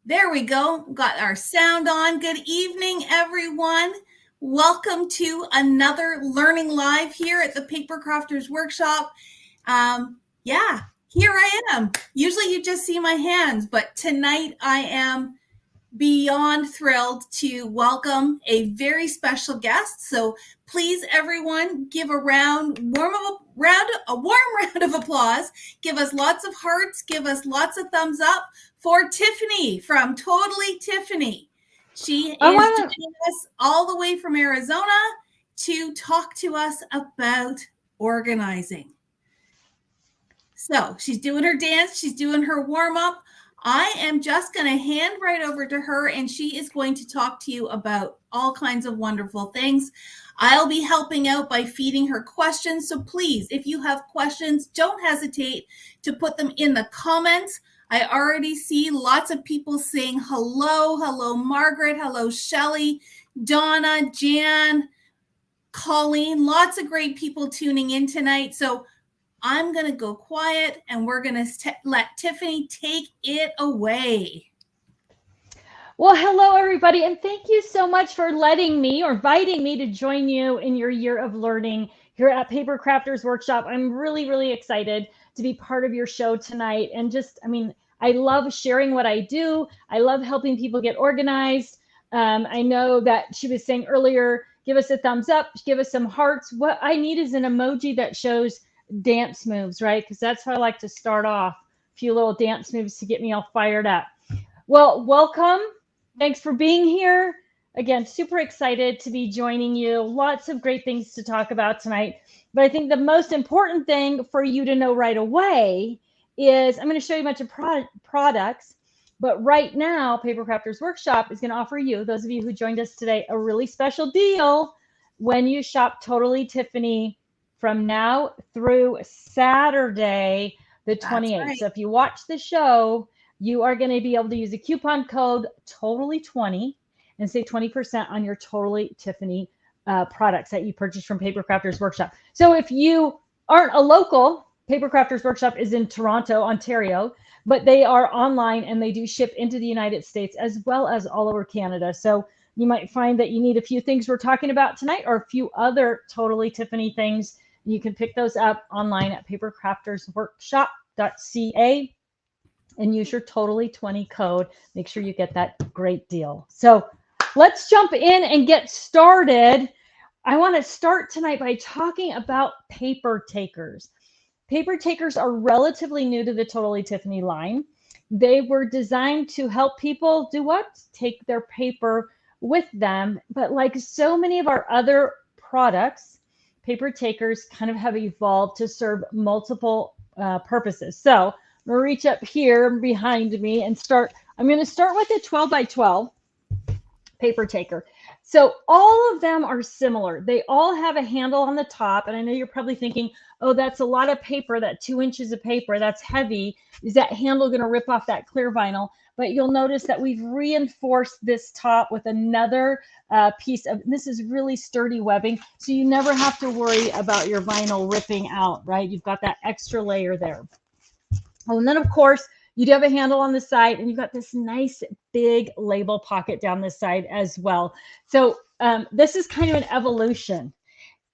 There we go. Got our sound on. Good evening, everyone. Welcome to another Learning Live here at the Paper Crafters Workshop. Yeah, here I am. Usually you just see my hands, but tonight I am beyond thrilled to welcome a very special guest. So please, everyone, give a warm round of applause. Give us lots of hearts. Give us lots of thumbs up for Tiffany from Totally Tiffany. She is joining us all the way from Arizona to talk to us about organizing. So she's doing her dance. She's doing her warm up. I am just going to hand right over to her, and she is going to talk to you about all kinds of wonderful things. I'll be helping out by feeding her questions. So please, if you have questions, don't hesitate to put them in the comments. I already see lots of people saying hello. Hello, Margaret. Hello, Shelley, Donna, Jan, Colleen. Lots of great people tuning in tonight. So I'm going to go quiet and we're going to let Tiffany take it away. Well, hello, everybody, and thank you so much for letting me or inviting me to join you in your year of learning here at Paper Crafters Workshop. I'm really, really excited to be part of your show tonight. And I love sharing what I do. I love helping people get organized. I know that she was saying earlier, give us a thumbs up, give us some hearts. What I need is an emoji that shows dance moves, right? Because that's how I like to start off. A few little dance moves to get me all fired up. Well, welcome. Thanks for being here. Again, super excited to be joining you. Lots of great things to talk about tonight. But I think the most important thing for you to know right away is I'm going to show you a bunch of products. But right now, Paper Crafters Workshop is going to offer you, those of you who joined us today, a really special deal when you shop Totally Tiffany from now through Saturday, the 28th. Right. So if you watch the show, you are going to be able to use a coupon code Totally20 and save 20% on your Totally Tiffany products that you purchase from Paper Crafters Workshop. So if you aren't a local, Paper Crafters Workshop is in Toronto, Ontario, but they are online and they do ship into the United States as well as all over Canada. So you might find that you need a few things we're talking about tonight or a few other Totally Tiffany things. You can pick those up online at papercraftersworkshop.ca and use your Totally20 code. Make sure you get that great deal. So let's jump in and get started. I want to start tonight by talking about paper takers. Paper takers are relatively new to the Totally Tiffany line. They were designed to help people do what? Take their paper with them. But like so many of our other products, paper takers kind of have evolved to serve multiple purposes. So I'm going to reach up here behind me and I'm going to start with a 12 by 12 paper taker. So all of them are similar. They all have a handle on the top. And I know you're probably thinking, oh, that's a lot of paper, that 2 inches of paper, that's heavy. Is that handle going to rip off that clear vinyl? But you'll notice that we've reinforced this top with another piece of, this is really sturdy webbing. So you never have to worry about your vinyl ripping out, right? You've got that extra layer there. Oh, and then of course, you do have a handle on the side and you've got this nice big label pocket down this side as well. So this is kind of an evolution.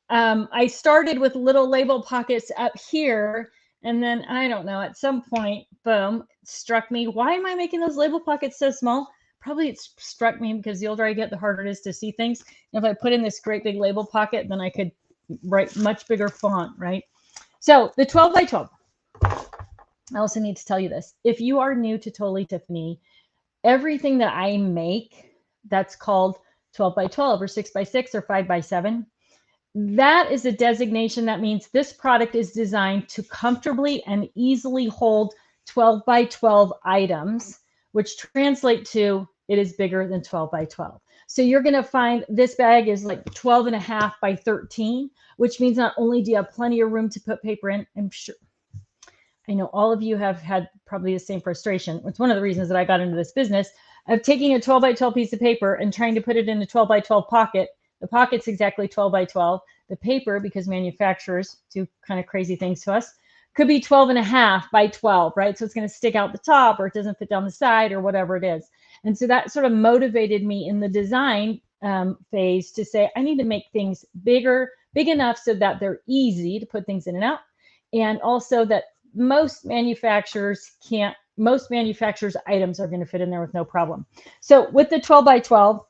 I started with little label pockets up here, and then I don't know, at some point, boom, it struck me. Why am I making those label pockets so small? Probably it struck me because the older I get, the harder it is to see things. And if I put in this great big label pocket, then I could write much bigger font, right? So the 12 by 12. I also need to tell you this. If you are new to Totally Tiffany, everything that I make that's called 12 by 12 or 6 by 6 or 5 by 7, that is a designation that means this product is designed to comfortably and easily hold 12 by 12 items, which translate to it is bigger than 12 by 12. So you're going to find this bag is like 12 and a half by 13, which means not only do you have plenty of room to put paper in, I'm sure, I know all of you have had probably the same frustration. It's one of the reasons that I got into this business of taking a 12 by 12 piece of paper and trying to put it in a 12 by 12 pocket. The pocket's exactly 12 by 12. The paper, because manufacturers do kind of crazy things to us, could be 12.5 by 12, right? So it's going to stick out the top, or it doesn't fit down the side, or whatever it is. And so that sort of motivated me in the design phase to say, I need to make things big enough so that they're easy to put things in and out. And also that most manufacturers items are going to fit in there with no problem. So with the 12 by 12,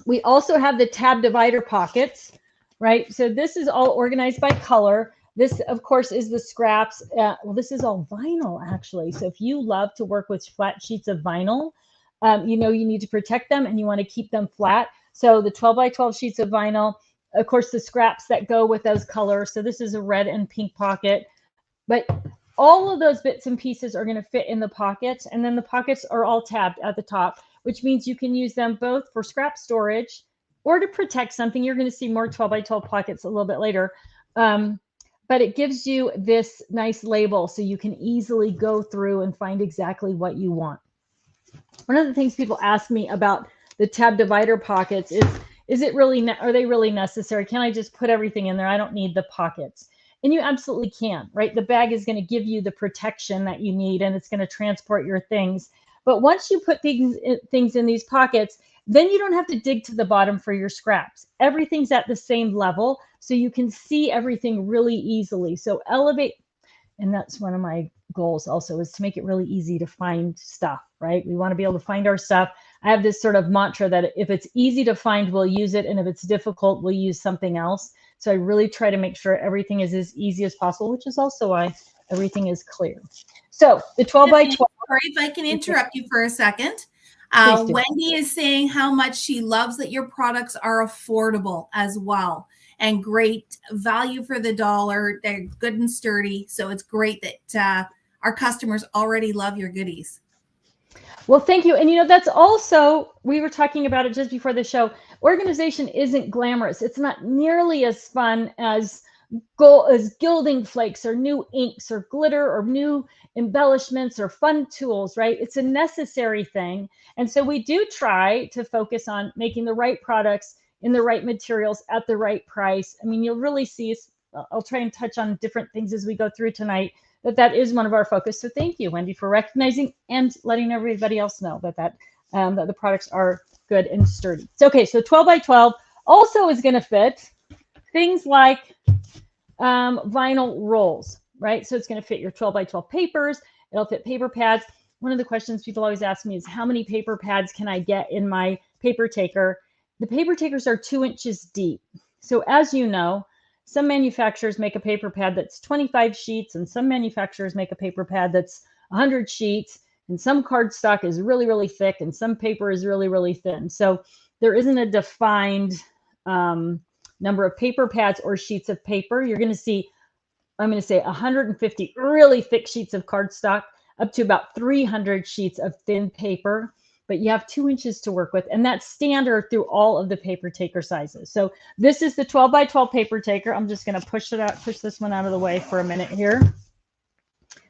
we also have the tab divider pockets, right? So this is all organized by color. This, of course, is the scraps. Well, this is all vinyl, actually. So if you love to work with flat sheets of vinyl, you know you need to protect them and you want to keep them flat. So the 12 by 12 sheets of vinyl, of course, the scraps that go with those colors. So this is a red and pink pocket. But all of those bits and pieces are going to fit in the pockets. And then the pockets are all tabbed at the top, which means you can use them both for scrap storage or to protect something. You're going to see more 12 by 12 pockets a little bit later. But it gives you this nice label so you can easily go through and find exactly what you want. One of the things people ask me about the tab divider pockets is it really, are they really necessary? Can I just put everything in there? I don't need the pockets. And you absolutely can, right? The bag is going to give you the protection that you need, and it's going to transport your things. But once you put things in these pockets, then you don't have to dig to the bottom for your scraps. Everything's at the same level, so you can see everything really easily. So elevate, and that's one of my goals also, is to make it really easy to find stuff, right? We want to be able to find our stuff. I have this sort of mantra that if it's easy to find, we'll use it. And if it's difficult, we'll use something else. So I really try to make sure everything is as easy as possible, which is also why everything is clear. So the 12 by 12. Sorry if I can interrupt you for a second. Wendy is saying how much she loves that your products are affordable as well and great value for the dollar. They're good and sturdy. So it's great that our customers already love your goodies. Well, thank you. And, you know, that's also, we were talking about it just before the show. Organization isn't glamorous. It's not nearly as fun as gilding flakes or new inks or glitter or new embellishments or fun tools, right? It's a necessary thing. And so we do try to focus on making the right products in the right materials at the right price. I mean, you'll really see, I'll try and touch on different things as we go through tonight, that is one of our focus. So thank you, Wendy, for recognizing and letting everybody else know that the products are good and sturdy. So, okay, so 12 by 12 also is going to fit things like vinyl rolls, right? So it's going to fit your 12 by 12 papers. It'll fit paper pads. One of the questions people always ask me is, how many paper pads can I get in my paper taker? The paper takers are 2 inches deep. So as you know, some manufacturers make a paper pad that's 25 sheets, and some manufacturers make a paper pad that's 100 sheets, and some cardstock is really, really thick, and some paper is really, really thin. So there isn't a defined number of paper pads or sheets of paper. You're going to see, I'm going to say 150 really thick sheets of cardstock up to about 300 sheets of thin paper. But you have 2 inches to work with, and that's standard through all of the paper taker sizes. So this is the 12 by 12 paper taker. I'm just going to push this one out of the way for a minute here.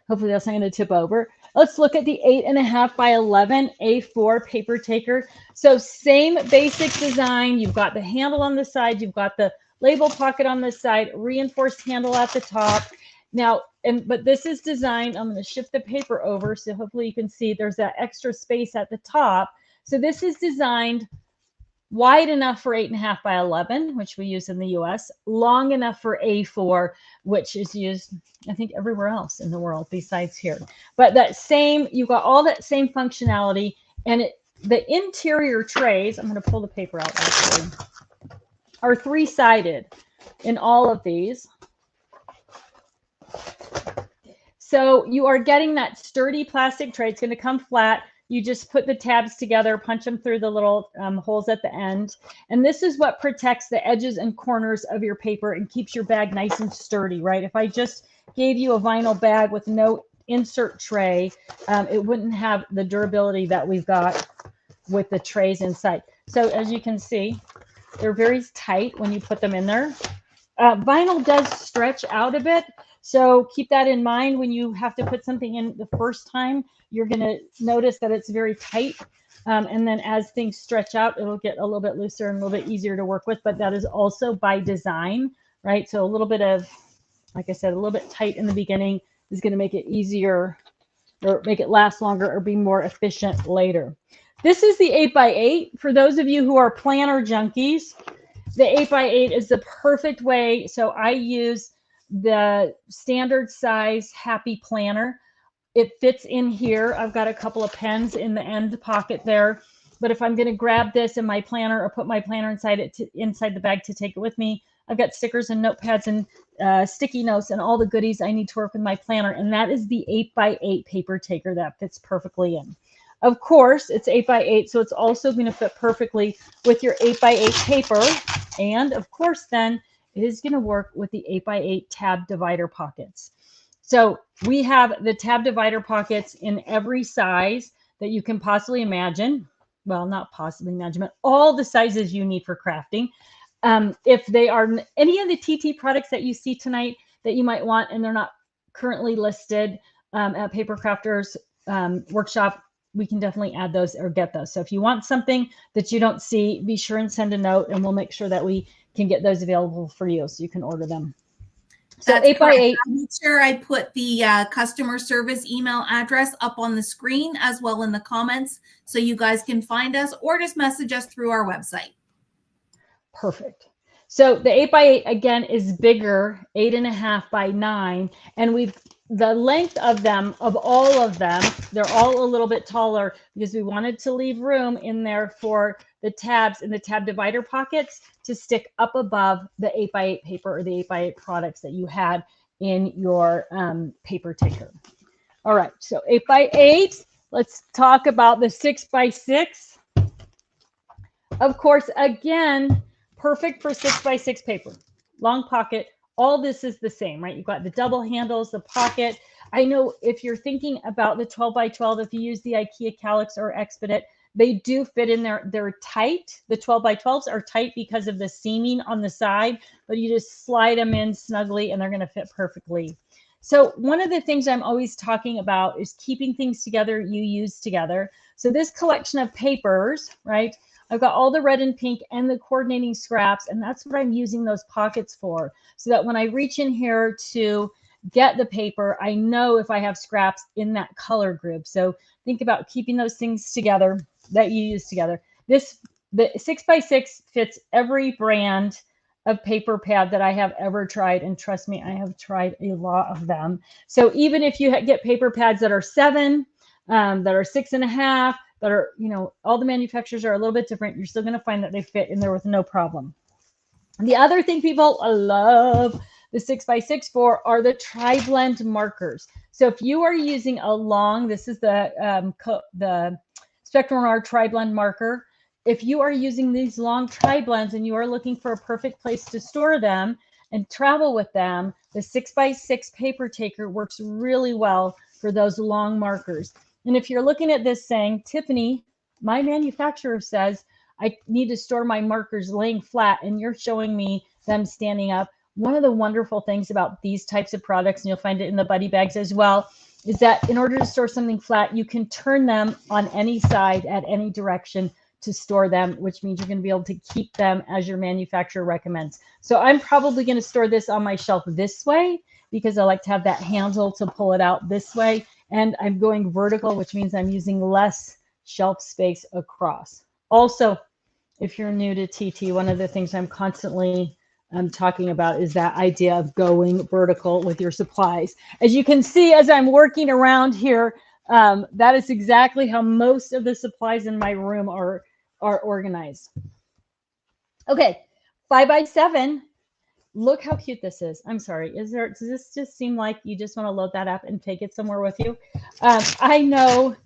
Hopefully that's not going to tip over. Let's look at the 8.5 by 11 A4 paper taker. So same basic design. You've got the handle on the side. You've got the label pocket on the side, reinforced handle at the top. Now, but this is designed, I'm going to shift the paper over so hopefully you can see there's that extra space at the top. So this is designed wide enough for 8.5 by 11, which we use in the US, long enough for A4, which is used, I think, everywhere else in the world besides here. But that same, you've got all that same functionality, and the interior trays, I'm going to pull the paper out actually, are 3-sided in all of these. So you are getting that sturdy plastic tray. It's going to come flat. You just put the tabs together, punch them through the little holes at the end. And this is what protects the edges and corners of your paper and keeps your bag nice and sturdy, right? If I just gave you a vinyl bag with no insert tray, it wouldn't have the durability that we've got with the trays inside. So as you can see, they're very tight when you put them in there. Vinyl does stretch out a bit. So keep that in mind when you have to put something in the first time. You're going to notice that it's very tight. And then as things stretch out, it'll get a little bit looser and a little bit easier to work with. But that is also by design, right? So a little bit of like I said, a little bit tight in the beginning is going to make it easier or make it last longer or be more efficient later. This is the 8x8. For those of you who are planner junkies, the 8x8 is the perfect way. So I use the standard size Happy Planner. It fits in here. I've got a couple of pens in the end pocket there. But if I'm going to grab this in my planner or put my planner inside the bag to take it with me, I've got stickers and notepads and sticky notes and all the goodies I need to work with my planner. And that is the 8x8 paper taker that fits perfectly in. Of course, it's 8x8, so it's also going to fit perfectly with your 8x8 paper. And of course, then it is going to work with the 8x8 tab divider pockets. So we have the tab divider pockets in every size that you can possibly imagine. Well, not possibly imagine, but all the sizes you need for crafting. If they are any of the TT products that you see tonight that you might want and they're not currently listed at Paper Crafters Workshop, we can definitely add those or get those. So if you want something that you don't see, be sure and send a note and we'll make sure that we can get those available for you so you can order them. So That's 8x8. I'll make sure I put the customer service email address up on the screen as well in the comments so you guys can find us or just message us through our website. Perfect. So the 8x8 again is bigger, 8.5 by 9, and the length of them, of all of them, they're all a little bit taller because we wanted to leave room in there for the tabs and the tab divider pockets to stick up above the 8x8 paper or the 8x8 products that you had in your paper taker. All right, so 8x8. Let's talk about the 6x6. Of course, again, perfect for 6x6 paper. Long pocket. All this is the same, right? You've got the double handles, the pocket. I know if you're thinking about the 12x12, if you use the IKEA Calyx or Expedit, they do fit in there. They're tight. The 12x12s are tight because of the seaming on the side, but you just slide them in snugly and they're going to fit perfectly. So one of the things I'm always talking about is keeping things together you use together. So this collection of papers, right? I've got all the red and pink and the coordinating scraps, and that's what I'm using those pockets for, so that when I reach in here to get the paper, I know if I have scraps in that color group. So think about keeping those things together that you use together. The 6x6 fits every brand of paper pad that I have ever tried, and trust me, I have tried a lot of them. So even if you get paper pads that are 7, that are 6.5, that are, all the manufacturers are a little bit different, you're still going to find that they fit in there with no problem. The other thing people love the 6x6 for are the tri-blend markers. So if you are using a long, this is the Spectrum R tri-blend marker. If you are using these long tri-blends and you are looking for a perfect place to store them and travel with them, the 6x6 paper taker works really well for those long markers. And if you're looking at this saying, Tiffany, my manufacturer says I need to store my markers laying flat, and you're showing me them standing up. One of the wonderful things about these types of products, and you'll find it in the buddy bags as well, is that in order to store something flat, you can turn them on any side at any direction to store them, which means you're going to be able to keep them as your manufacturer recommends. So I'm probably going to store this on my shelf this way because I like to have that handle to pull it out this way. And I'm going vertical, which means I'm using less shelf space across. Also, if you're new to TT, one of the things I'm constantly talking about is that idea of going vertical with your supplies. As you can see, as I'm working around here, that is exactly how most of the supplies in my room are organized. Okay, 5x7. Look how cute this is. I'm sorry. Does this just seem like you just want to load that up and take it somewhere with you? I know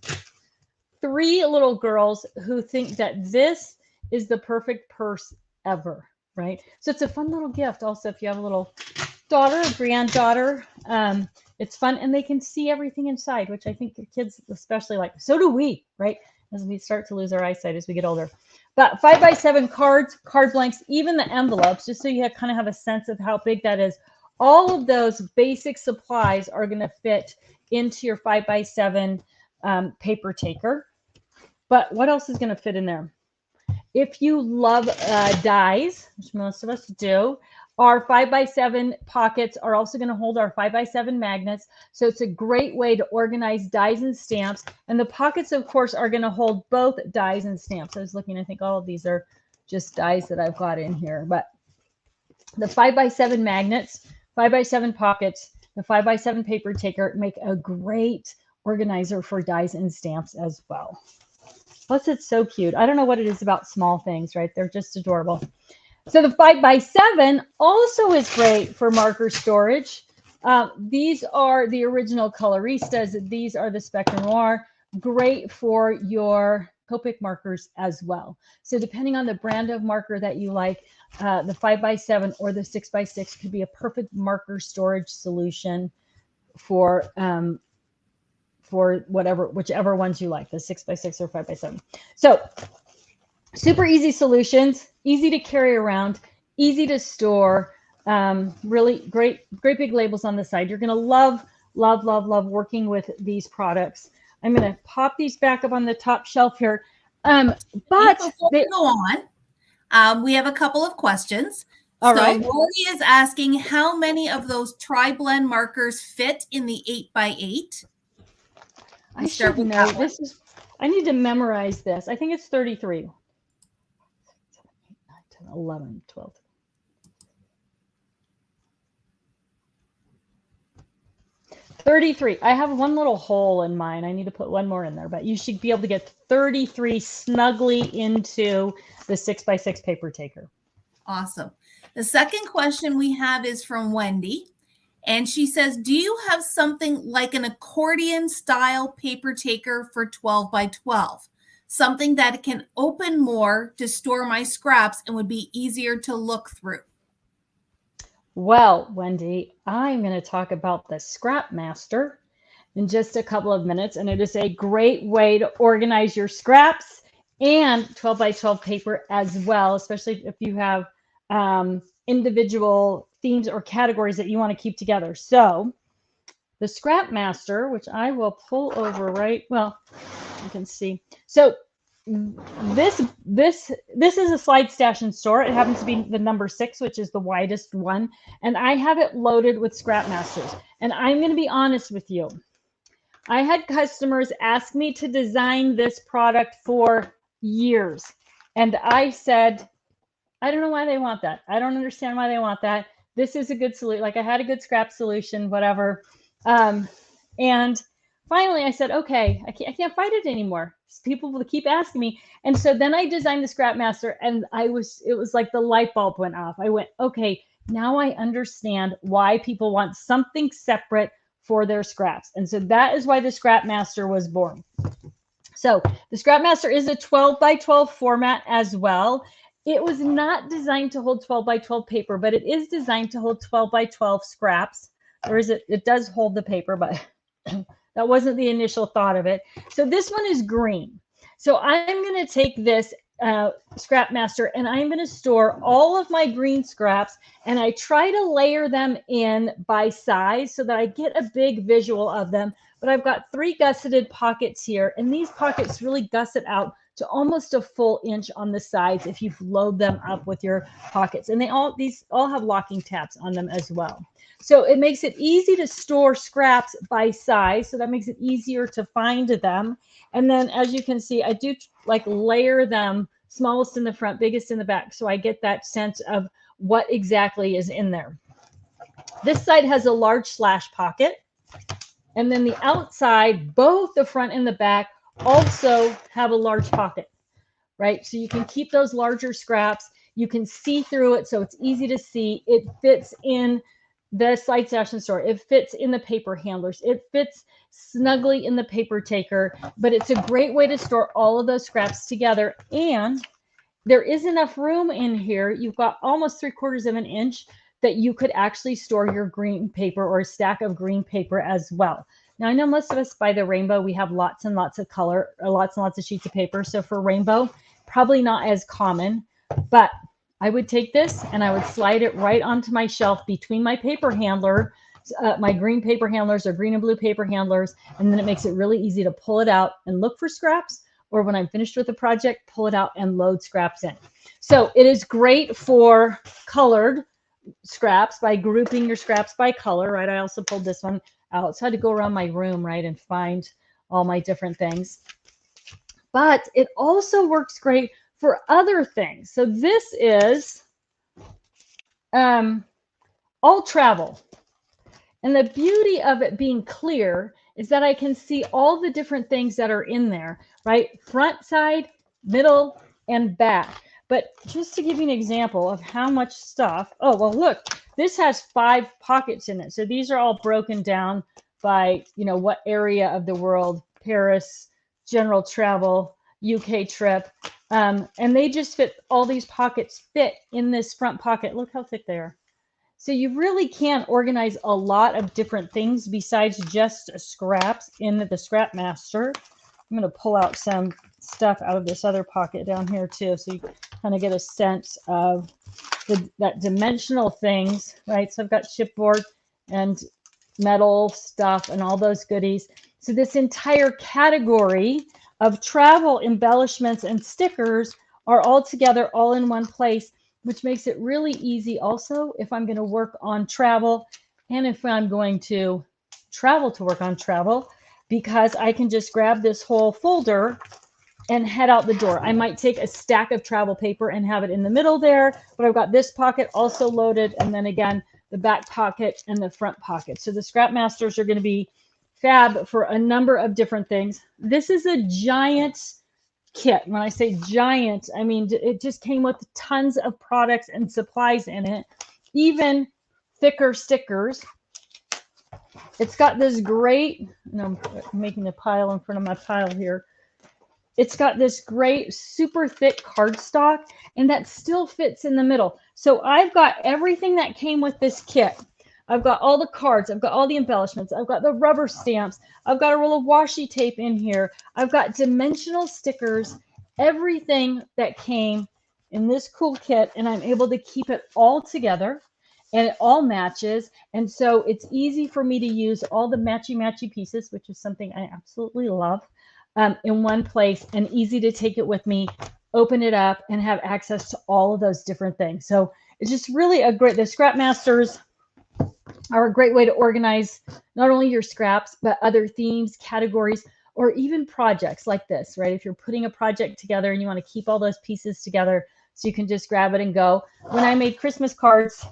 3 little girls who think that this is the perfect purse ever, right? So it's a fun little gift. Also, if you have a little daughter or granddaughter, it's fun, and they can see everything inside, which I think your kids especially like. So do we, right? As we start to lose our eyesight as we get older. But 5x7 cards, card blanks, even the envelopes, just so you kind of have a sense of how big that is. All of those basic supplies are going to fit into your 5x7 paper taker. But what else is going to fit in there? If you love dies, which most of us do, Our 5x7 pockets are also going to hold our 5x7 magnets. So it's a great way to organize dies and stamps. And the pockets, of course, are going to hold both dies and stamps. I was looking, I think all of these are just dies that I've got in here. But the 5x7 magnets, 5x7 pockets, the 5x7 paper taker make a great organizer for dies and stamps as well. Plus, it's so cute. I don't know what it is about small things, right? They're just adorable. So the 5x7 also is great for marker storage. These are the original Coloristas. These are the Spectrum Noir. Great for your Copic markers as well. So depending on the brand of marker that you like, the 5x7 or the 6x6 could be a perfect marker storage solution for whichever ones you like, the 6x6 or 5x7. So super easy solutions, easy to carry around, easy to store, really great big labels on the side. You're going to love working with these products. I'm going to pop these back up on the top shelf here. But before we go on, we have a couple of questions. All so right. Lori is asking how many of those tri-blend markers fit in the 8x8. I should know. I need to memorize this. I think it's 33. 7, 8, 9, 10, 11, 12. $33. I have one little hole in mine. I need to put one more in there, but you should be able to get 33 snugly into the 6x6 paper taker. Awesome. The second question we have is from Wendy. And she says, do you have something like an accordion style paper taker for 12x12? Something that can open more to store my scraps and would be easier to look through? Well, Wendy, I'm going to talk about the Scrap Master in just a couple of minutes. And it is a great way to organize your scraps and 12x12 paper as well, especially if you have individual themes or categories that you want to keep together. So the Scrap Master, which I will pull over well, you can see. So this is a slide stash and store. It happens to be the number 6, which is the widest one. And I have it loaded with Scrap Masters. And I'm going to be honest with you. I had customers ask me to design this product for years. And I said, I don't know why they want that. I don't understand why they want that. This is a good solution. Like I had a good scrap solution, whatever. And finally I said, okay, I can't fight it anymore. People will keep asking me. And so then I designed the Scrap Master and it was like the light bulb went off. I went, okay, now I understand why people want something separate for their scraps. And so that is why the Scrap Master was born. So the Scrap Master is a 12x12 format as well. It was not designed to hold 12x12 paper, but it is designed to hold 12x12 scraps. Or is it? It does hold the paper, but that wasn't the initial thought of it. So this one is green. So I'm going to take this Scrap Master and I'm going to store all of my green scraps and I try to layer them in by size so that I get a big visual of them. But I've got 3 gusseted pockets here and these pockets really gusset out to almost a full inch on the sides if you load them up with your pockets. And these all have locking tabs on them as well. So it makes it easy to store scraps by size. So that makes it easier to find them. And then as you can see, I do like layer them smallest in the front, biggest in the back. So I get that sense of what exactly is in there. This side has a large slash pocket. And then the outside, both the front and the back also have a large pocket, right? So you can keep those larger scraps. You can see through it, so it's easy to see. It fits in the slide stash and store. It fits in the paper handlers. It fits snugly in the paper taker, but it's a great way to store all of those scraps together. And there is enough room in here. You've got almost 3/4 of an inch that you could actually store your green paper or a stack of green paper as well. Now, I know most of us buy the rainbow. We have lots and lots of color, or lots and lots of sheets of paper. So for rainbow, probably not as common, but I would take this and I would slide it right onto my shelf between my paper handler, my green paper handlers or green and blue paper handlers. And then it makes it really easy to pull it out and look for scraps, or when I'm finished with the project, pull it out and load scraps in. So it is great for colored scraps by grouping your scraps by color, right? I also pulled this one out. So I had to go around my room, right, and find all my different things. But it also works great for other things. So this is all travel. And the beauty of it being clear is that I can see all the different things that are in there, right? Front, side, middle, and back. But just to give you an example of how much stuff, oh, well, look, this has 5 pockets in it. So these are all broken down by, what area of the world: Paris, general travel, UK trip. And they just fit, all these pockets fit in this front pocket. Look how thick they are. So you really can organize a lot of different things besides just scraps in the Scrap Master. I'm going to pull out some stuff out of this other pocket down here too, so you kind of get a sense of that dimensional things, right? So I've got chipboard and metal stuff and all those goodies. So this entire category of travel embellishments and stickers are all together, all in one place, which makes it really easy also if I'm going to work on travel and if I'm going to travel to work on travel, because I can just grab this whole folder and head out the door. I might take a stack of travel paper and have it in the middle there, but I've got this pocket also loaded, and then again, the back pocket and the front pocket. So the Scrap Masters are going to be fab for a number of different things. This is a giant kit. When I say giant, I mean it just came with tons of products and supplies in it, even thicker stickers. It's got this great, I'm making a pile in front of my pile here. It's got this great super thick cardstock, and that still fits in the middle. So I've got everything that came with this kit. I've got all the cards, I've got all the embellishments, I've got the rubber stamps, I've got a roll of washi tape in here, I've got dimensional stickers, everything that came in this cool kit, and I'm able to keep it all together, and it all matches. And so it's easy for me to use all the matchy pieces, which is something I absolutely love, in one place, and easy to take it with me, open it up, and have access to all of those different things. So it's just really the Scrap Masters are a great way to organize not only your scraps, but other themes, categories, or even projects like this, right? If you're putting a project together and you want to keep all those pieces together, so you can just grab it and go. When I made Christmas cards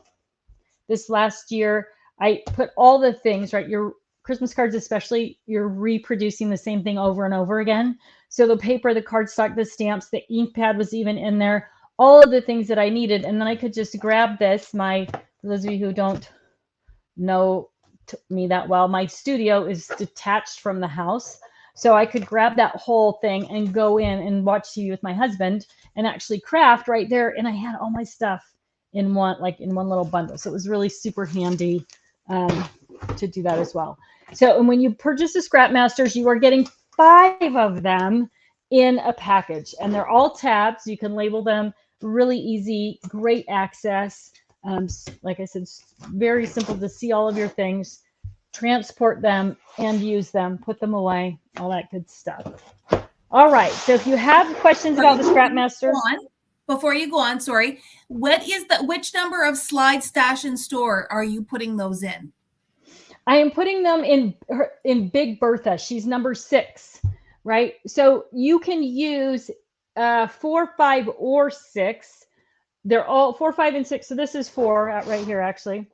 this last year, I put all the things, right? Your Christmas cards, especially, you're reproducing the same thing over and over again. So the paper, the cardstock, the stamps, the ink pad was even in there, all of the things that I needed. And then I could just grab this. For those of you who don't know me that well, my studio is detached from the house. So I could grab that whole thing and go in and watch TV with my husband and actually craft right there. And I had all my stuff in one little bundle. So it was really super handy to do that as well. So, and when you purchase the Scrap Masters, you are getting 5 of them in a package, and they're all tabs. You can label them, really easy, great access. Like I said, very simple to see all of your things, transport them and use them, put them away, all that good stuff. All right. So if you have questions about the Scrap Masters. Before you go on, sorry, which number of slide, stash, and store are you putting those in? I am putting them in Big Bertha. She's number 6, right? So you can use 4, 5, or 6. They're all 4, 5, and 6. So this is 4 right here, actually.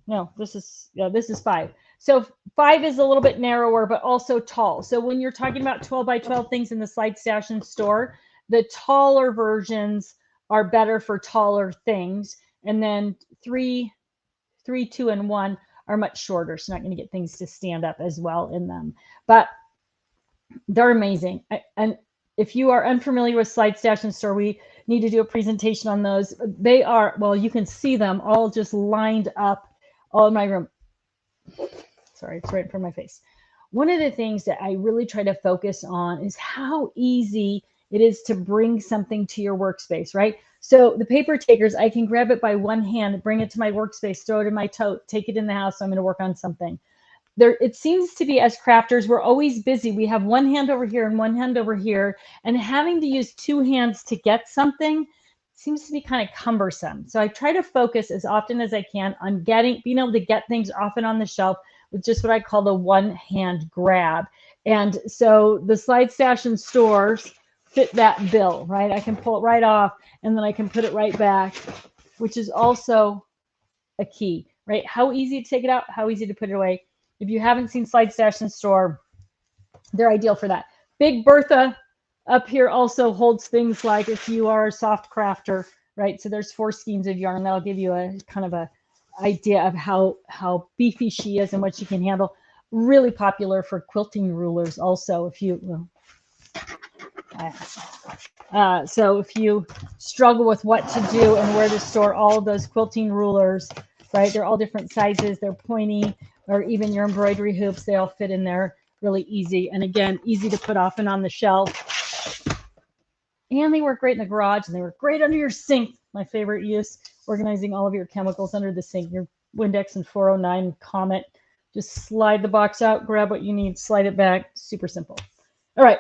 No, this is 5. So 5 is a little bit narrower, but also tall. So when you're talking about 12 by 12 things in the slide, stash, and store, the taller versions are better for taller things. And then 3, 2, and 1 are much shorter. So not going to get things to stand up as well in them. But they're amazing. And if you are unfamiliar with slide, stash, and store, we need to do a presentation on those. They are, well, you can see them all just lined up all in my room. Sorry, it's right in front of my face. One of the things that I really try to focus on is how easy it is to bring something to your workspace, right? So the paper takers, I can grab it by one hand, bring it to my workspace, throw it in my tote, take it in the house. I'm going to work on something. It seems to be, as crafters, we're always busy. We have one hand over here and one hand over here, and having to use 2 hands to get something seems to be kind of cumbersome. So I try to focus as often as I can on being able to get things often on the shelf with just what I call the one-hand grab. And so the slide stash and stores fit that bill, right? I can pull it right off and then I can put it right back, which is also a key, right? How easy to take it out, how easy to put it away. If you haven't seen slide stash and store, they're ideal for that. Big Bertha up here also holds things like if you are a soft crafter, right? So there's 4 skeins of yarn. That'll give you a kind of a idea of how beefy she is and what she can handle. Really popular for quilting rulers also. If you so if you struggle with what to do and where to store all of those quilting rulers, right? They're all different sizes. They're pointy, or even your embroidery hoops. They all fit in there really easy. And again, easy to put off and on the shelf. And they work great in the garage, and they work great under your sink. My favorite use, organizing all of your chemicals under the sink, your Windex and 409 Comet. Just slide the box out, grab what you need, slide it back. Super simple. All right,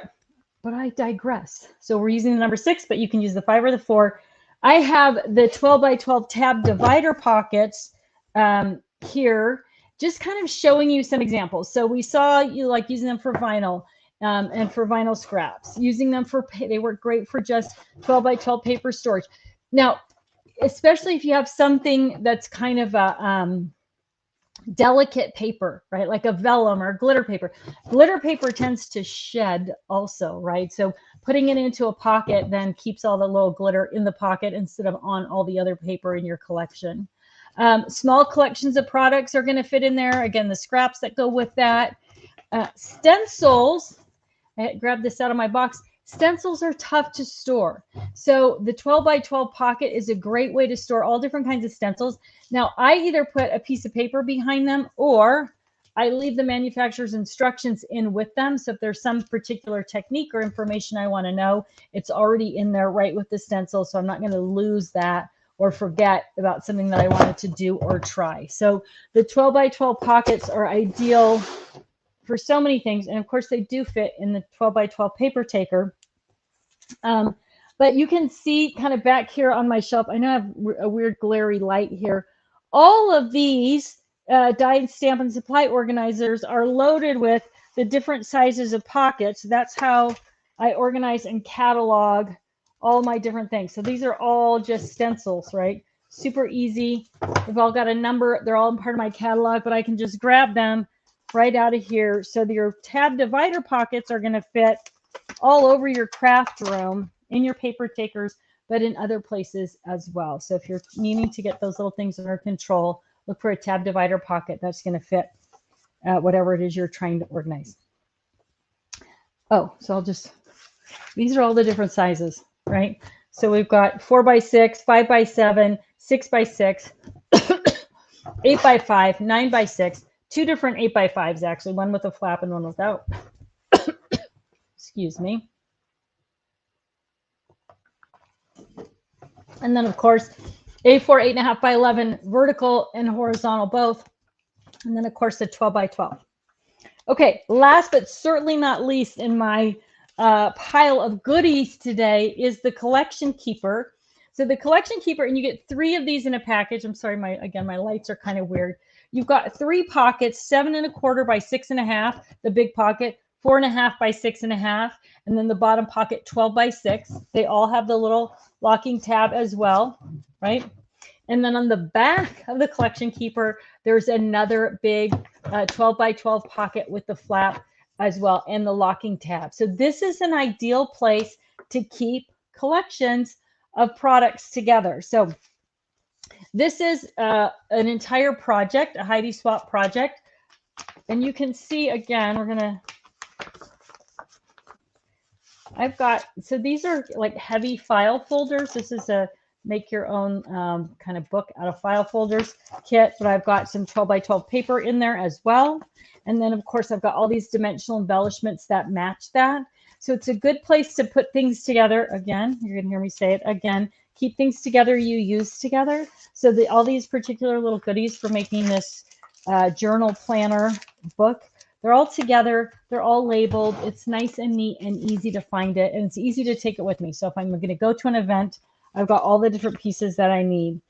but I digress. So we're using the number 6, but you can use the 5 or the 4. I have the 12 by 12 tab divider pockets here, just kind of showing you some examples. So we saw you like using them for vinyl. And for vinyl scraps, using them they work great for just 12 by 12 paper storage. Now, especially if you have something that's kind of a delicate paper, right? Like a vellum or glitter paper. Glitter paper tends to shed also, right? So putting it into a pocket then keeps all the little glitter in the pocket instead of on all the other paper in your collection. Small collections of products are going to fit in there. Again, the scraps that go with that. Stencils. I grabbed this out of my box. Stencils are tough to store. So the 12 by 12 pocket is a great way to store all different kinds of stencils. Now, I either put a piece of paper behind them or I leave the manufacturer's instructions in with them. So if there's some particular technique or information I want to know, it's already in there right with the stencil. So I'm not going to lose that or forget about something that I wanted to do or try. So the 12 by 12 pockets are ideal for so many things. And of course they do fit in the 12 by 12 paper taker. But you can see kind of back here on my shelf, I know I have a weird glary light here. All of these die, stamp, and supply organizers are loaded with the different sizes of pockets. That's how I organize and catalog all my different things. So these are all just stencils, right? Super easy. They've all got a number. They're all part of my catalog, but I can just grab them right out of here. So your tab divider pockets are going to fit all over your craft room, in your paper takers, but in other places as well. So if you're needing to get those little things under control, look for a tab divider pocket that's going to fit whatever it is you're trying to organize. Oh, so these are all the different sizes, right? So we've got 4 by 6, 5 by 7, 6 by 6, 8 by 5, 9 by 6, 2 different 8 by 5s actually, one with a flap and one without. Excuse me. And then of course, A4 8.5 by 11, vertical and horizontal both. And then of course the 12 by 12. Okay, last but certainly not least in my pile of goodies today is the collection keeper. So the collection keeper, and you get 3 of these in a package. I'm sorry, my lights are kind of weird. You've got 3 pockets, 7 1/4 by 6.5, the big pocket, 4.5 by 6.5, and then the bottom pocket 12 by 6. They all have the little locking tab as well, right? And then on the back of the collection keeper, there's another big 12 by 12 pocket with the flap as well and the locking tab. So this is an ideal place to keep collections of products together. So this is an entire project, a Heidi Swap project. And you can see again, so these are like heavy file folders. This is a make your own kind of book out of file folders kit, but I've got some 12 by 12 paper in there as well. And then of course I've got all these dimensional embellishments that match that. So it's a good place to put things together. Again, you're gonna hear me say it again, keep things together you use together. So all these particular little goodies for making this journal planner book, they're all together, they're all labeled. It's nice and neat and easy to find it, and it's easy to take it with me. So if I'm gonna go to an event, I've got all the different pieces that I need.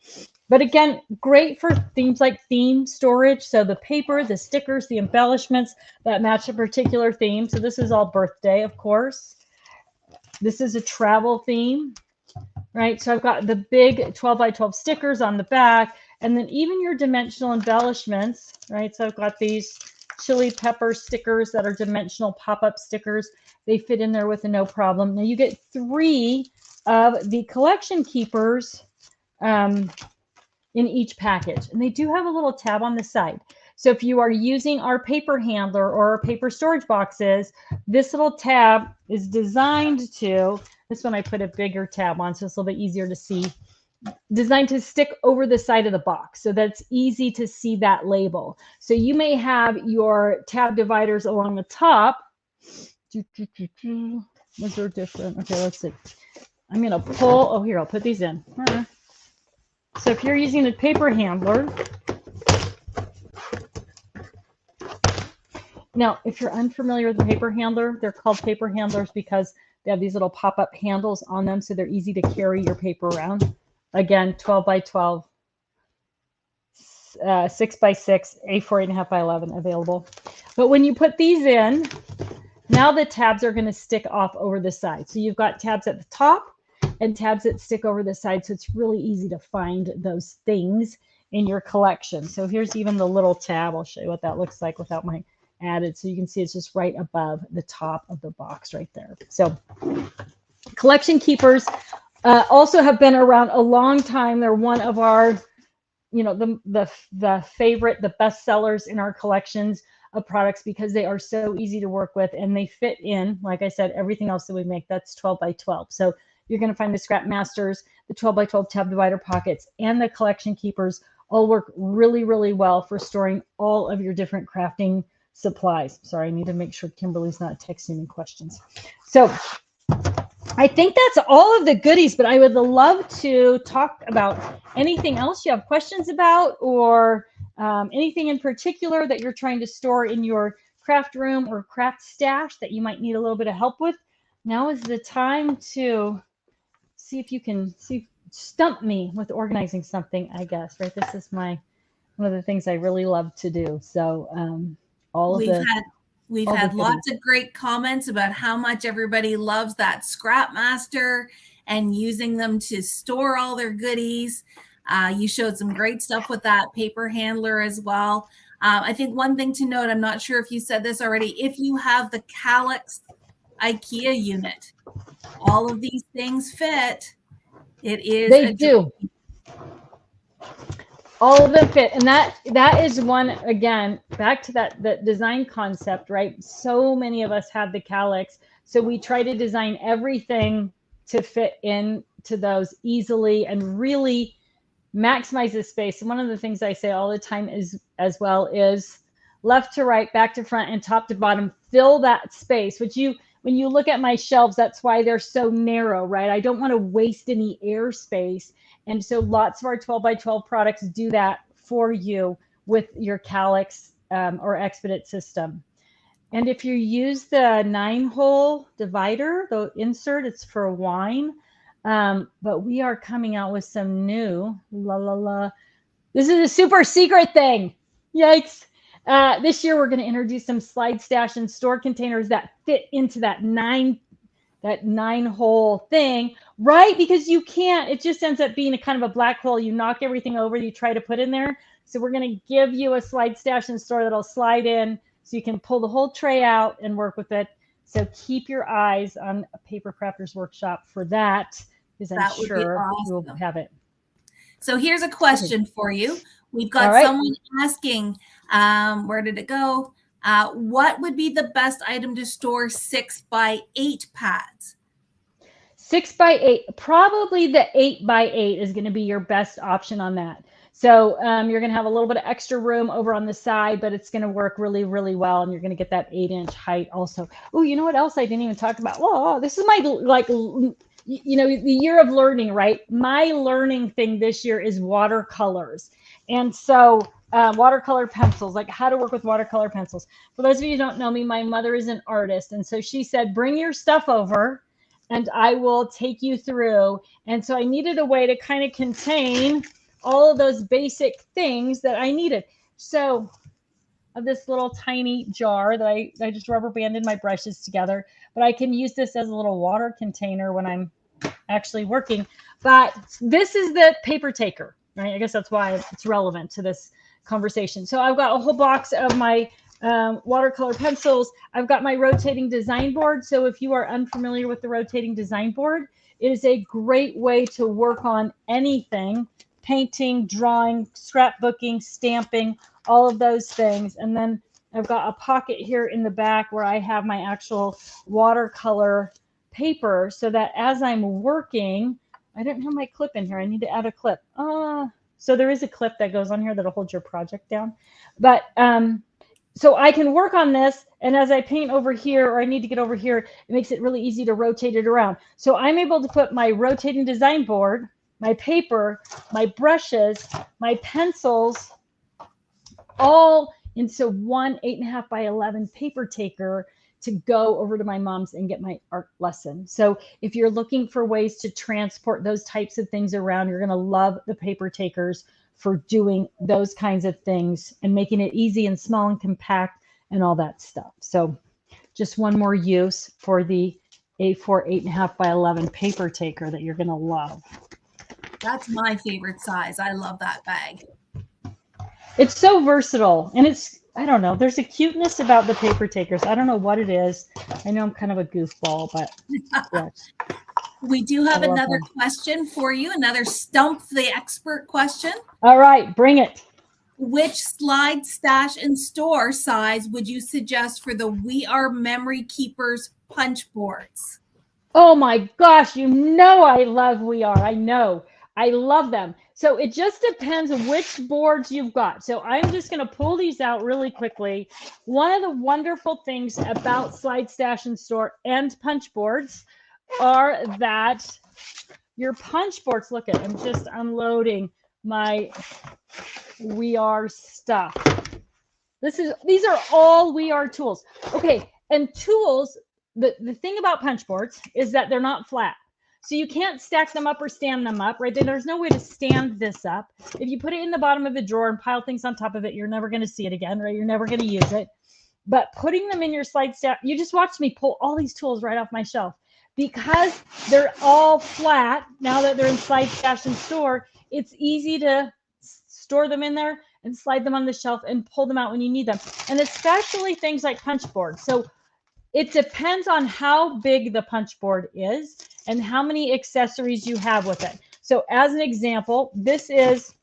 But again, great for things like theme storage. So the paper, the stickers, the embellishments that match a particular theme. So this is all birthday, of course. This is a travel theme, right? So I've got the big 12 by 12 stickers on the back, and then even your dimensional embellishments, right? So I've got these chili pepper stickers that are dimensional pop-up stickers. They fit in there with no problem. Now you get 3 of the collection keepers in each package. And they do have a little tab on the side. So if you are using our paper handler or our paper storage boxes, this little tab is designed to, this one I put a bigger tab on, so it's a little bit easier to see, designed to stick over the side of the box. So that's easy to see that label. So you may have your tab dividers along the top. Those are different. Okay, let's see. I'm going to pull, oh, here, I'll put these in. So if you're using a paper handler, now if you're unfamiliar with the paper handler, they're called paper handlers because they have these little pop-up handles on them, so they're easy to carry your paper around. Again, 12 by 12, 6 by 6, A4 8.5 by 11 available. But when you put these in, now the tabs are going to stick off over the side. So you've got tabs at the top and tabs that stick over the side. So it's really easy to find those things in your collection. So here's even the little tab. I'll show you what that looks like without my added. So you can see it's just right above the top of the box right there. So collection keepers also have been around a long time. They're one of our, you know, the favorite, the best sellers in our collections of products because they are so easy to work with and they fit in, like I said, everything else that we make. That's 12 by 12. So you're going to find the Scrap Masters, the 12 by 12 tab divider pockets, and the collection keepers all work really, really well for storing all of your different crafting supplies. Sorry, I need to make sure Kimberly's not texting me questions. So I think that's all of the goodies, but I would love to talk about anything else you have questions about or anything in particular that you're trying to store in your craft room or craft stash that you might need a little bit of help with. Now is the time to see if you can stump me with organizing something, I guess, right? This is one of the things I really love to do. So we've had lots of great comments about how much everybody loves that Scrap Master and using them to store all their goodies. You showed some great stuff with that paper handler as well. I think one thing to note, I'm not sure if you said this already, if you have the Calyx IKEA unit, all of these things fit. They do. All of them fit. And that is one, again, back to that design concept, right? So many of us have the Calyx. So we try to design everything to fit into those easily and really maximize the space. And one of the things I say all the time is as well is left to right, back to front, and top to bottom, fill that space, which when you look at my shelves, that's why they're so narrow, right? I don't want to waste any airspace. And so lots of our 12 by 12 products do that for you with your Calyx or Expedite system. And if you use the 9-hole divider, the insert, it's for wine. But we are coming out with some new, This is a super secret thing. Yikes. This year, we're going to introduce some slide stash and store containers that fit into that 9-hole thing, right? Because you can't, it just ends up being a kind of a black hole. You knock everything over, you try to put in there. So we're going to give you a slide stash and store that'll slide in so you can pull the whole tray out and work with it. So keep your eyes on Paper Crafters Workshop for that, because I'm sure you'll have it. So here's a question for you. We've got someone asking, where did it go? What would be the best item to store 6 by 8 pads? 6 by 8, probably the 8 by 8 is going to be your best option on that. So you're going to have a little bit of extra room over on the side, but it's going to work really, really well. And you're going to get that 8-inch height also. Oh, you know what else I didn't even talk about? Oh, this is my, the year of learning, right? My learning thing this year is watercolors. And so watercolor pencils, like how to work with watercolor pencils. For those of you who don't know me, my mother is an artist. And so she said, bring your stuff over and I will take you through. And so I needed a way to kind of contain all of those basic things that I needed. So of this little tiny jar that I just rubber banded my brushes together, but I can use this as a little water container when I'm actually working. But this is the paper taker, right? I guess that's why it's relevant to this conversation. So I've got a whole box of my watercolor pencils. I've got my rotating design board. So if you are unfamiliar with the rotating design board, it is a great way to work on anything: painting, drawing, scrapbooking, stamping, all of those things. And then I've got a pocket here in the back where I have my actual watercolor paper, so that as I'm working, I didn't have my clip in here. I need to add a clip. So there is a clip that goes on here that'll hold your project down. But so I can work on this, and as I paint over here, or I need to get over here, it makes it really easy to rotate it around. So I'm able to put my rotating design board, my paper, my brushes, my pencils, all into one 8.5 by 11 paper taker to go over to my mom's and get my art lesson. So if you're looking for ways to transport those types of things around, you're going to love the paper takers for doing those kinds of things and making it easy and small and compact and all that stuff. So just one more use for the A4 8.5 by 11 paper taker that you're going to love. That's my favorite size. I love that bag. It's so versatile, and it's, I don't know, there's a cuteness about the paper takers. I don't know what it is. I know I'm kind of a goofball, but yeah. We do have another question for you, another Stump the Expert question. All right, bring it. Which slide, stash, and store size would you suggest for the We Are Memory Keepers punch boards? Oh my gosh, you know I love We Are. I know. I love them. So it just depends which boards you've got. So I'm just going to pull these out really quickly. One of the wonderful things about Slide, Stash, and Store and punch boards are that your punch boards, look at, I'm just unloading my We Are stuff. These are all We Are tools. Okay, and tools, the thing about punch boards is that they're not flat. So you can't stack them up or stand them up, right? There's no way to stand this up. If you put it in the bottom of a drawer and pile things on top of it, you're never going to see it again, right? You're never going to use it. But putting them in your slide stack, you just watched me pull all these tools right off my shelf. Because they're all flat, now that they're in Slide, Stash, and Store, it's easy to store them in there and slide them on the shelf and pull them out when you need them. And especially things like punch boards. So it depends on how big the punch board is and how many accessories you have with it. So as an example, this is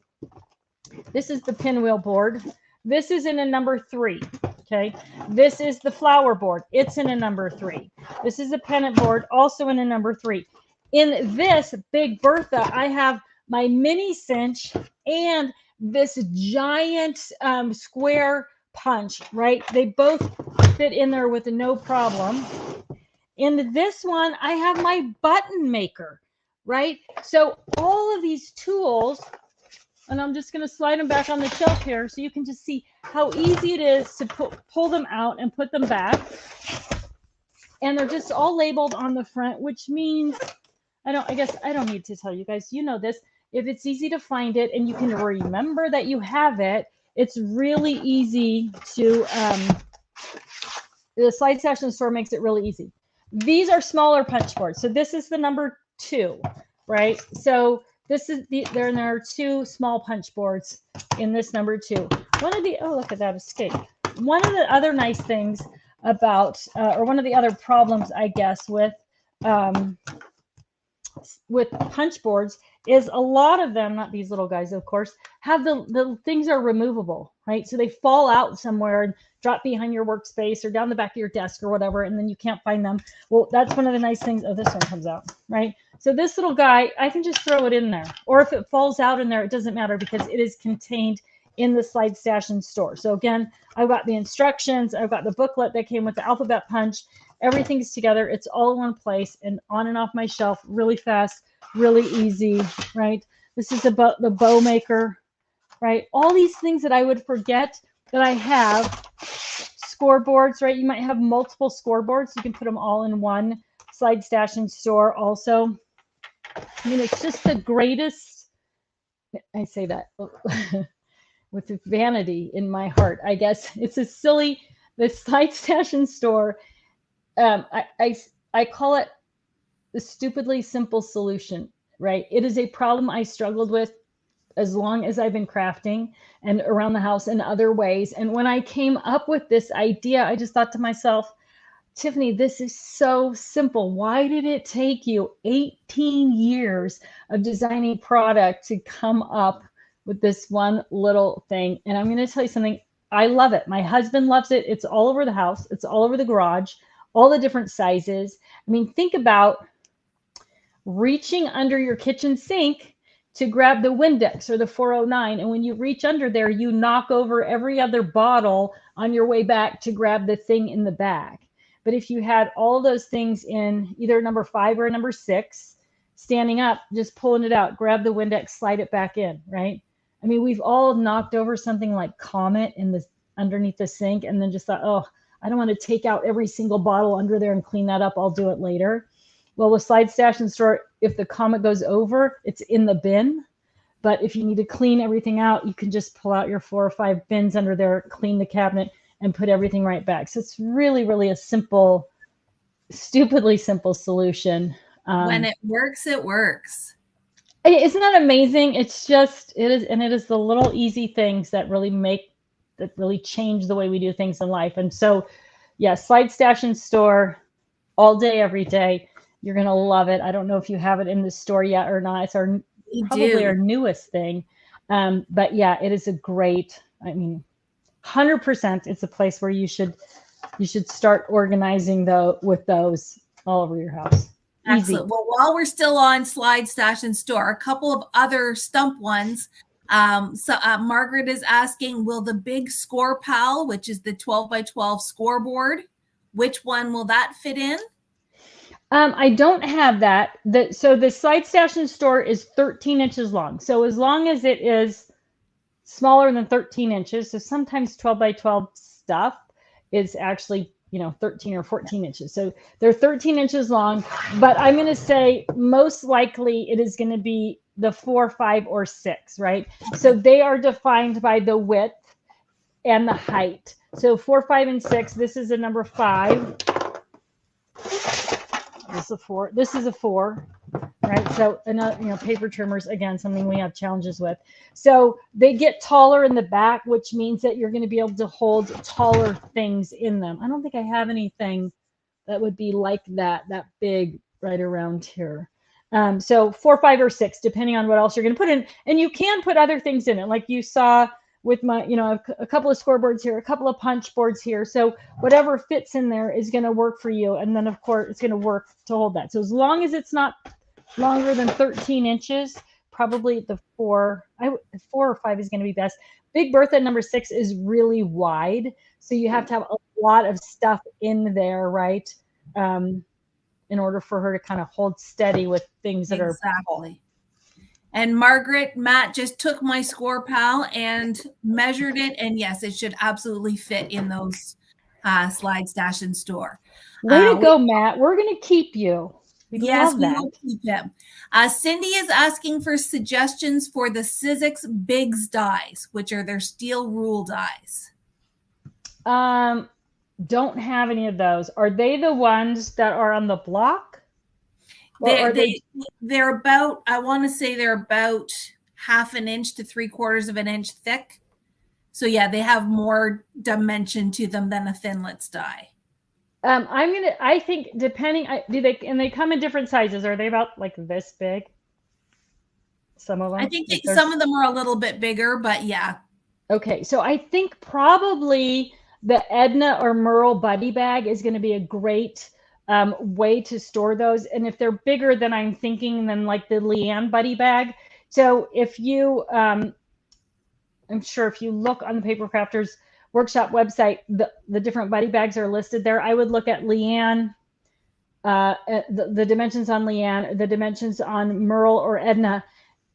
the pinwheel board. This is in a number 3. Okay. This is the flower board. It's in a number 3. This is a pennant board, also in a number 3. In this Big Bertha, I have my mini cinch and this giant square punch, right? They both fit in there with no problem. In this one, I have my button maker, right? So all of these tools, and I'm just going to slide them back on the shelf here so you can just see how easy it is to pull them out and put them back. And they're just all labeled on the front, which means, I guess I don't need to tell you guys, you know this. If it's easy to find it and you can remember that you have it, it's really easy to, the Slide, Stash, and Store makes it really easy. These are smaller punch boards. So this is the number 2, right? So this is there are 2 small punch boards in this number 2. Oh, look at that escape. One of the other nice things about, or one of the other problems, I guess, with punch boards is a lot of them, not these little guys, of course, have the things are removable, right? So they fall out somewhere and drop behind your workspace or down the back of your desk or whatever, and then you can't find them. Well, that's one of the nice things. Oh, this one comes out, right? So this little guy, I can just throw it in there. Or if it falls out in there, it doesn't matter because it is contained in the Slide, Stash, and Store. So again, I've got the instructions. I've got the booklet that came with the alphabet punch. Everything's together. It's all in one place and on and off my shelf really fast, really easy, right? This is about the bow maker, right? All these things that I would forget that I have. Scoreboards, right? You might have multiple scoreboards. You can put them all in one Slide Stash and Store also. I mean, it's just the greatest. I say that with vanity in my heart, I guess. It's a silly, the Slide Stash and Store. I call it the stupidly simple solution, right? It is a problem I struggled with as long as I've been crafting and around the house in other ways. And when I came up with this idea, I just thought to myself, Tiffany, this is so simple. Why did it take you 18 years of designing product to come up with this one little thing? And I'm going to tell you something. I love it. My husband loves it. It's all over the house. It's all over the garage, all the different sizes. I mean, think about reaching under your kitchen sink to grab the Windex or the 409. And when you reach under there, you knock over every other bottle on your way back to grab the thing in the bag. But if you had all those things in either number 5 or number 6, standing up, just pulling it out, grab the Windex, slide it back in, right? I mean, we've all knocked over something like Comet in the underneath the sink and then just thought, oh, I don't want to take out every single bottle under there and clean that up. I'll do it later. Well, with Slide Stash and Store, if the Comet goes over, it's in the bin. But if you need to clean everything out, you can just pull out your 4 or 5 bins under there, clean the cabinet, and put everything right back. So it's really, really a simple, stupidly simple solution. When it works, it works. Isn't that amazing? It's just, it is the little easy things that really change the way we do things in life. And so, yeah, Slide Stash and Store all day, every day. You're going to love it. I don't know if you have it in the store yet or not. It's probably our newest thing. But yeah, it is a great, 100%. It's a place where you should start organizing with those all over your house. Excellent. Easy. Well, while we're still on Slide Stash and Store, a couple of other stump ones. Margaret is asking, will the big Score Pal, which is the 12 by 12 scoreboard, which one will that fit in? I don't have that. So the Slide Stash and Store is 13 inches long. So as long as it is smaller than 13 inches, so sometimes 12 by 12 stuff is actually, 13 or 14 inches. So they're 13 inches long, but I'm going to say most likely it is going to be the 4, 5, or 6, right? So they are defined by the width and the height. So 4, 5, and 6, this is a number 5. This is a 4. This is a 4, right? So another, paper trimmers, again, something we have challenges with. So they get taller in the back, which means that you're going to be able to hold taller things in them. I don't think I have anything that would be like that big right around here. So 4, 5, or 6, depending on what else you're going to put in. And you can put other things in it, like you saw with my, a couple of scoreboards here, a couple of punch boards here. So whatever fits in there is going to work for you. And then, of course, it's going to work to hold that. So as long as it's not longer than 13 inches, probably the 4 or 5 is going to be best. Big Bertha number 6 is really wide. So you have to have a lot of stuff in there, right? In order for her to kind of hold steady with things that are exactly. And Margaret, Matt just took my Score Pal and measured it. And yes, it should absolutely fit in those Slide Stash and Store. Way to go, Matt. We're going to keep you. We will keep him. Cindy is asking for suggestions for the Sizzix Bigs dies, which are their steel rule dies. Don't have any of those. Are they the ones that are on the block? They're about, I want to say they're about 1/2 inch to 3/4 inch thick. So yeah, they have more dimension to them than a Thinlits die. I think depending, they come in different sizes. Are they about like this big? Some of them? I think some of them are a little bit bigger, but yeah. Okay. So I think probably the Edna or Merle buddy bag is going to be a great way to store those. And if they're bigger than I'm thinking, then like the Leanne buddy bag. So if you, I'm sure if you look on the Paper Crafters Workshop website, the different buddy bags are listed there. I would look at Leanne, the dimensions on Leanne, the dimensions on Merle or Edna.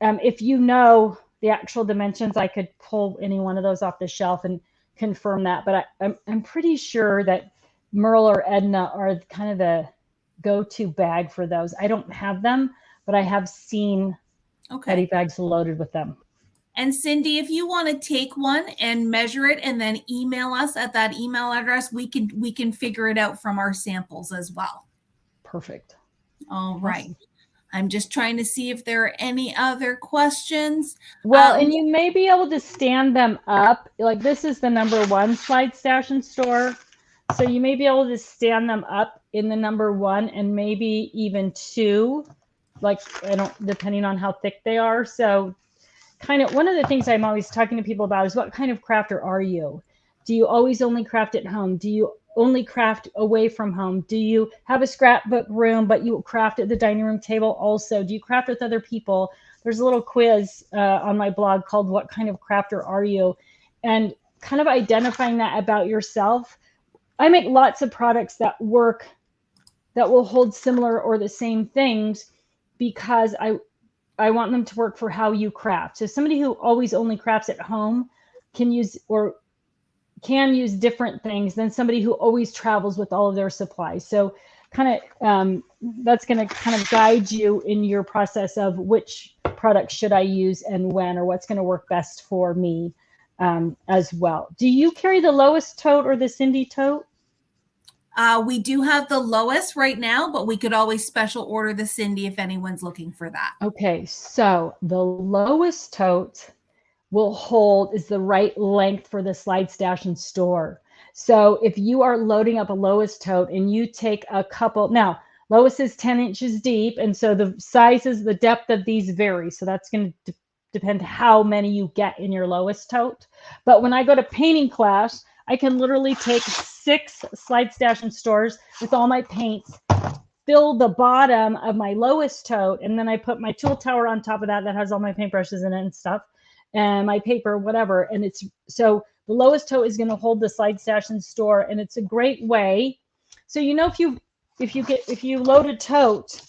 If you know the actual dimensions, I could pull any one of those off the shelf and confirm that. But I'm pretty sure that Merle or Edna are kind of go-to bag for those. I don't have them, but I have seen buddy bags loaded with them. And Cindy, if you want to take one and measure it and then email us at that email address, we can figure it out from our samples as well. Perfect. All right. Awesome. I'm just trying to see if there are any other questions. Well, and you may be able to stand them up. Like this is the number 1 slide stash and store. So you may be able to stand them up in the number 1 and maybe even 2, like, depending on how thick they are. So kind of one of the things I'm always talking to people about is what kind of crafter are you? Do you always only craft at home? Do you only craft away from home? Do you have a scrapbook room, but you craft at the dining room table also? Do you craft with other people? There's a little quiz on my blog called What Kind of Crafter Are You? And kind of identifying that about yourself. I make lots of products that work, that will hold similar or the same things because I want them to work for how you craft. So somebody who always only crafts at home can use different things than somebody who always travels with all of their supplies. So kind of that's going to kind of guide you in your process of which product should I use and when, or what's going to work best for me as well. Do you carry the Lois tote or the Cindy tote? We do have the Lois right now, but we could always special order the Cindy if anyone's looking for that. Okay, so the Lois tote is the right length for the slide stash and store. So if you are loading up a Lois tote and you take a couple, now Lois is 10 inches deep, and so the sizes, the depth of these vary. So that's going to depend how many you get in your Lois tote. But when I go to painting class, I can literally take 6 slide stash and stores with all my paints, fill the bottom of my Lois tote, and then I put my tool tower on top of that has all my paintbrushes in it and stuff, and my paper, whatever. And it's so the Lois tote is going to hold the slide stash and store, and it's a great way. So if you load a tote,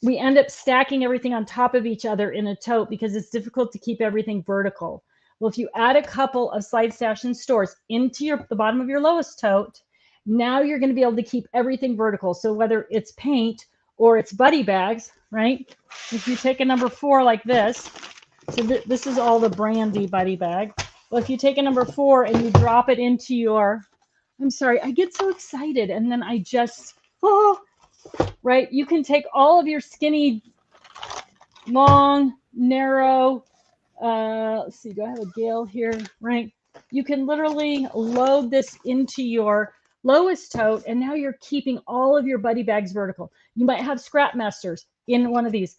we end up stacking everything on top of each other in a tote because it's difficult to keep everything vertical. Well, if you add a couple of slide stash and stores into the bottom of your Lois tote, now you're going to be able to keep everything vertical. So whether it's paint or it's buddy bags, right? If you take a number 4 like this, so this is all the Brandy buddy bag. Well, if you take a number 4 and you drop it into I'm sorry, I get so excited and then I just, right? You can take all of your skinny, long, narrow, let's see, do I have a Gale here? Right. You can literally load this into your Lois tote, and now you're keeping all of your buddy bags vertical. You might have scrap masters in one of these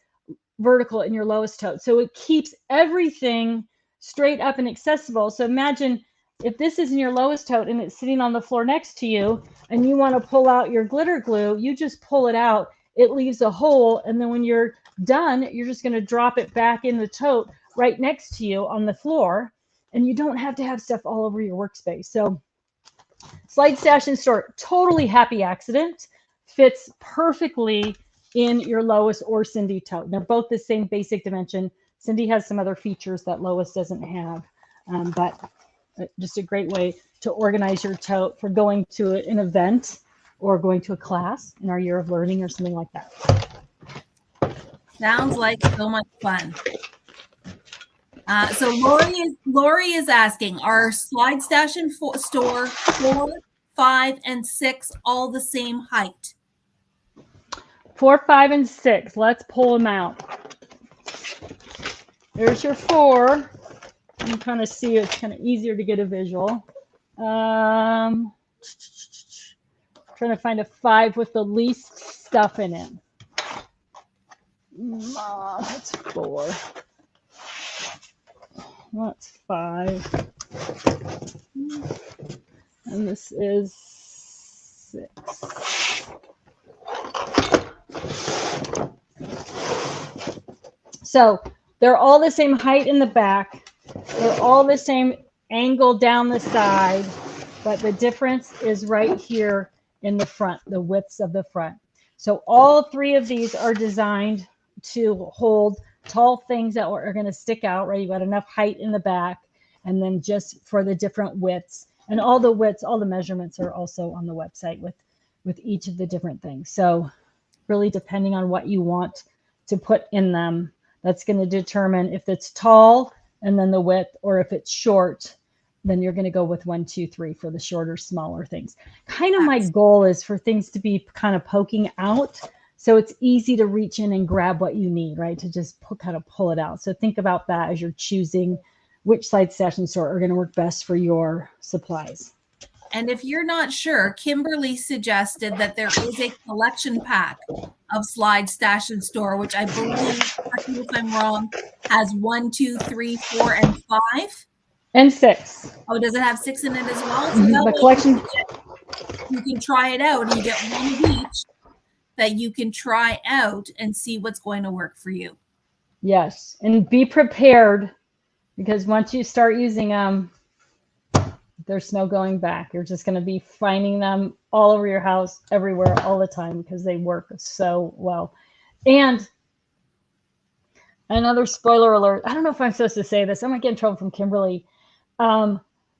vertical in your Lois tote. So it keeps everything straight up and accessible. So imagine if this is in your Lois tote and it's sitting on the floor next to you and you want to pull out your glitter glue, you just pull it out. It leaves a hole. And then when you're done, you're just going to drop it back in the tote right next to you on the floor. And you don't have to have stuff all over your workspace. So slide stash and store, totally happy accident, fits perfectly in your Lois or Cindy tote. They're both the same basic dimension. Cindy has some other features that Lois doesn't have, but just a great way to organize your tote for going to an event or going to a class in our year of learning or something like that. Sounds like so much fun. So Lori is asking, are slide stash and store 4, 5, and 6 all the same height? 4, 5, and 6. Let's pull them out. There's your 4. You can kind of see it's kind of easier to get a visual. Trying to find a 5 with the least stuff in it. That's 4. That's 5. And this is 6. So they're all the same height in the back. They're all the same angle down the side, but the difference is right here in the front, the widths of the front. So all 3 of these are designed to hold tall things that are going to stick out, right? You've got enough height in the back, and then just for the different widths. And all the widths, all the measurements are also on the website with each of the different things. So really depending on what you want to put in them. That's going to determine if it's tall and then the width, or if it's short, then you're going to go with 1, 2, 3 for the shorter, smaller things. Kind of my goal is for things to be kind of poking out. So it's easy to reach in and grab what you need, right? To just kind of pull it out. So think about that as you're choosing which slide stash and store are going to work best for your supplies. And if you're not sure, Kimberly suggested that there is a collection pack of slide, stash, and store, which I believe, correct me if I'm wrong, has 1, 2, 3, 4, and 5. And 6. Oh, does it have 6 in it as well? So the collection. You can try it out, and you get one of each that you can try out and see what's going to work for you. Yes, and be prepared, because once you start using them, there's no going back. You're just going to be finding them all over your house, everywhere, all the time, because they work so well. And another spoiler alert, I don't know if I'm supposed to say this. I'm going to get in trouble from Kimberly.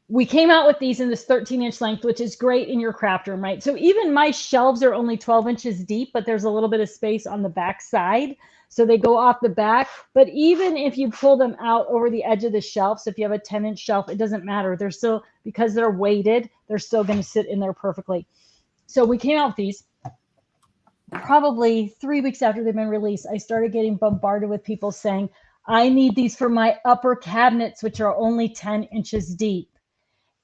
We came out with these in this 13-inch length, which is great in your craft room, right? So even my shelves are only 12 inches deep, but there's a little bit of space on the back side. So they go off the back. But even if you pull them out over the edge of the shelf, so if you have a 10-inch shelf, it doesn't matter. They're still, because they're weighted, they're still going to sit in there perfectly. So we came out with these. Probably 3 weeks after they've been released, I started getting bombarded with people saying, I need these for my upper cabinets, which are only 10 inches deep.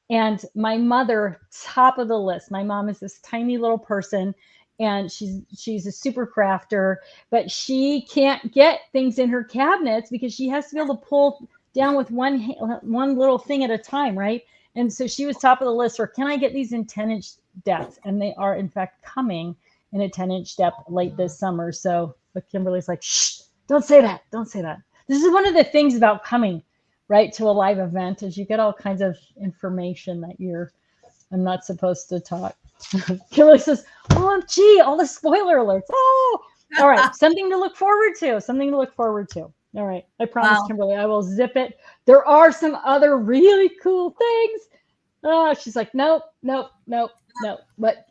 And my mother, top of the list. My mom is this tiny little person, and she's a super crafter, but she can't get things in her cabinets because she has to be able to pull down with one little thing at a time, right? And so she was top of the list for, can I get these in 10-inch depth? And they are, in fact, coming in a 10-inch depth late this summer. So, but Kimberly's like, shh, don't say that. Don't say that. This is one of the things about coming right to a live event, is you get all kinds of information that I'm not supposed to talk. Kimberly says, OMG, all the spoiler alerts. Oh, all right. Something to look forward to. Something to look forward to. All right. I promise, wow. Kimberly, I will zip it. There are some other really cool things. Oh, she's like, nope. But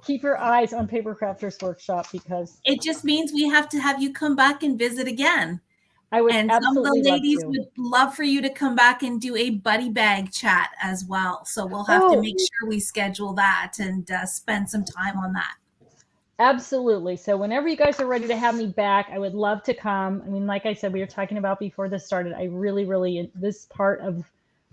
keep your eyes on Paper Crafters Workshop, because it just means we have to have you come back and visit again. I would and some of the ladies would love for you to come back and do a buddy bag chat as well. So we'll have to make sure we schedule that and spend some time on that. Absolutely. So whenever you guys are ready to have me back, I would love to come. I mean, like I said, we were talking about before this started, I really, this part of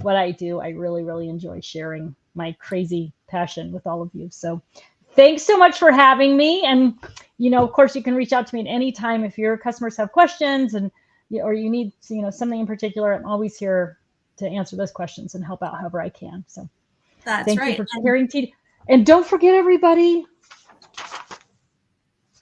what I do, I really enjoy sharing my crazy passion with all of you. So thanks so much for having me. And, of course, you can reach out to me at any time if your customers have questions or you need, something in particular. I'm always here to answer those questions and help out however I can. So thank you for sharing. And don't forget, everybody,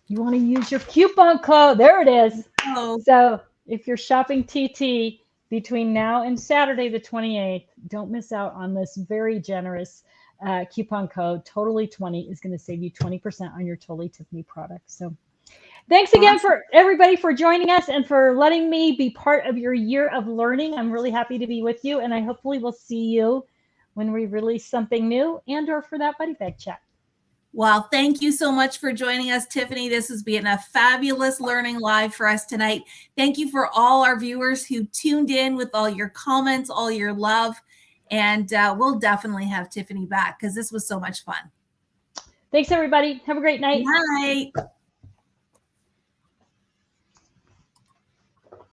you want to use your coupon code. There it is. Oh. So if you're shopping TT between now and Saturday, the 28th, don't miss out on this very generous coupon code. Totally 20 is going to save you 20% on your Totally Tiffany product. So thanks again for everybody for joining us and for letting me be part of your year of learning. I'm really happy to be with you, and I hopefully will see you when we release something new and or for that buddy bag chat. Well, thank you so much for joining us, Tiffany. This has been a fabulous learning live for us tonight. Thank you for all our viewers who tuned in with all your comments, all your love, and we'll definitely have Tiffany back because this was so much fun. Thanks, everybody. Have a great night. Good night.